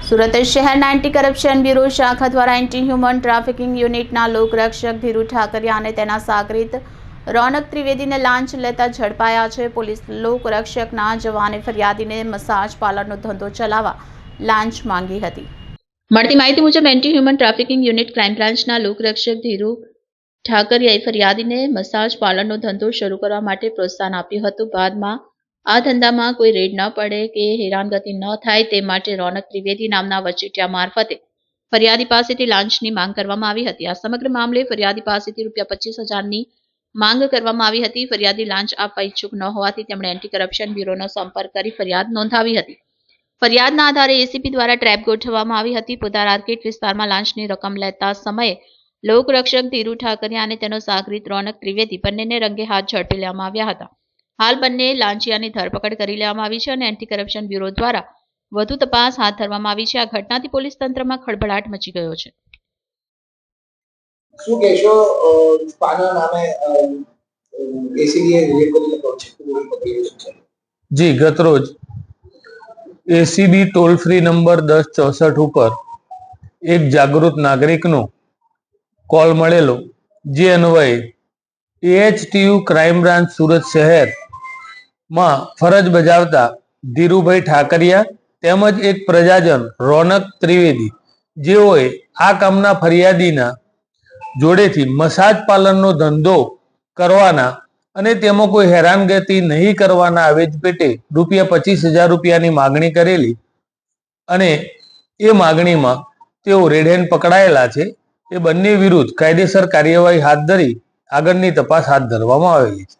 સુરત શહેરના anti corruption bureau શાખા દ્વારા એન્ટી હ્યુમન ટ્રાફિકિંગ યુનિટના લોકરક્ષક ધીરુ ઠાકરિયા અને તેના સાગરીત રોનક ત્રિવેદીને લાંચ લેતા ઝડપાયા છે। પોલીસ લોકરક્ષકના જવાને ફરિયાદીને મસાજ પાર્લરનો ધંધો ચલાવવા લાંચ માંગી હતી। મળતી માહિતી મુજબ anti human trafficking unit crime બ્રાન્ચના લોકરક્ષક ધીરુ ઠાકરિયાએ ફરિયાદીને મસાજ પાર્લરનો ધંધો શરૂ કરવા માટે પ્રોત્સાહન આપ્યું હતું। બાદમાં આ ધંધામાં કોઈ રેડ ન પડે કે હેરાનગતિ ન થાય તે માટે રોનક ત્રિવેદી નામના વચેટિયા મારફતે ફરિયાદી પાસેથી લાંચની માંગ કરવામાં આવી હતી। આ સમગ્ર મામલે ફરિયાદી પાસેથી ₹25,000ની માંગ કરવામાં આવી હતી। ફરિયાદી લાંચ આપવા ઈચ્છુક ન હોવાથી તેમણે એન્ટી કરપ્શન બ્યુરોનો સંપર્ક કરી ફરિયાદ નોંધાવી હતી। ફરિયાદના આધારે એસીપી દ્વારા ટ્રેપ ગોઠવવામાં આવી હતી। પોદાર આર્કેડ વિસ્તારમાં લાંચની રકમ લેતા સમયે લોકરક્ષક ધીરુ ઠાકરિયા અને તેનો સાગરીત રોનક ત્રિવેદી બંનેને રંગે હાથ ઝડપી લેવામાં આવ્યા હતા। હાલ બંને લાંચિયાની ધરપકડ કરી લેવામાં આવી છે અને એન્ટી કરપ્શન બ્યુરો દ્વારા વધુ તપાસ હાથ ધરવામાં આવી છે। આ ઘટનાથી પોલીસ તંત્રમાં ખળભળાટ મચી ગયો છે। શું કહેશો પાના નામે એસીબીએ રિલેટ કરીને પ્રોજેક્ટ પૂરી કરી રહ્યું છે? જી, ગતરોજ એસીબી ટોલ ફ્રી નંબર 1064 ઉપર એક જાગૃત નાગરિકનો કોલ મળેલો, જે અન્વયે એએચટીયુ ક્રાઇમ બ્રાન્ચ સુરત શહેરમાં ફરજ બજાવતા ધીરુભાઈ ઠાકરિયા તેમજ એક પ્રજાજન રોનક ત્રિવેદી, જેઓએ આ કામના ફરિયાદીના જોડેથી મસાજ પાર્લરનો ધંધો કરવાના અને તેમાં કોઈ હેરાનગતિ નહીં કરવાના આવેજ પેટે ₹25,000ની માગણી કરેલી અને એ માગણીમાં તેઓ રેડ હેન્ડ પકડાયેલા છે। એ બંને વિરુદ્ધ કાયદેસર કાર્યવાહી હાથ ધરી આગળની તપાસ હાથ ધરવામાં આવેલી છે।